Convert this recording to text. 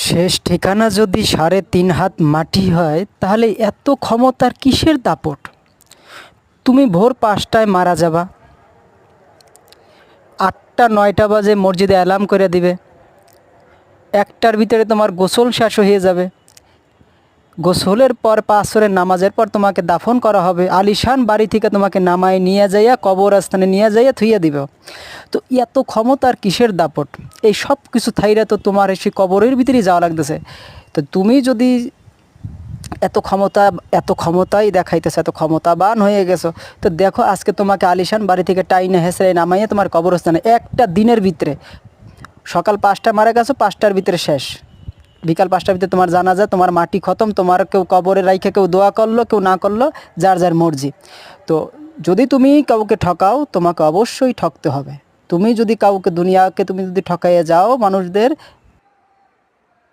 শেষ ঠিকানা যদি 3.5 হাত মাটি হয়, তাহলে এত ক্ষমতার কিসের দাপট? তুমি ভোর 5টায় মারা যাবা, 8টা 9টা বাজে মসজিদে অ্যালার্ম করে দিবে, 1টার ভিতরে তোমার গোসল শেষ হয়ে যাবে, গোসলের পর আসরের নামাজের পর তোমাকে দাফন করা হবে, আলিশান বাড়ি থেকে তোমাকে নামায় নিয়ে যাইয়া কবরস্থানে নিয়ে যাইয়া থুইয়া দিবে। তো এত ক্ষমতার কিসের দাপট? এই সব কিছু থাইরা তো তোমার সেই কবরের ভিতরেই যাওয়া লাগতেছে। তো তুমি যদি এত ক্ষমতাই দেখাইতেছে, এত ক্ষমতাবান হয়ে গেছো, তো দেখো আজকে তোমাকে আলিশান বাড়ি থেকে টাইনে হেসড়ে নামাইয়া তোমার কবরস্থানে একটা দিনের ভিতরে, সকাল 5টায় মারা গেছো, 5টার ভিতরে শেষ, বিকাল 5টার ভিতরে তোমার জানাজা, তোমার মাটি খতম, তোমার কেউ কবরে রাইখে কেউ দোয়া করলো কেউ না করলো, যার যার মর্জি। তো যদি তুমি কাউকে ঠকাও, তোমাকে অবশ্যই ঠকতে হবে। তুমি যদি কাউকে দুনিয়াকে তুমি যদি ঠকাইয়ে যাও মানুষদের,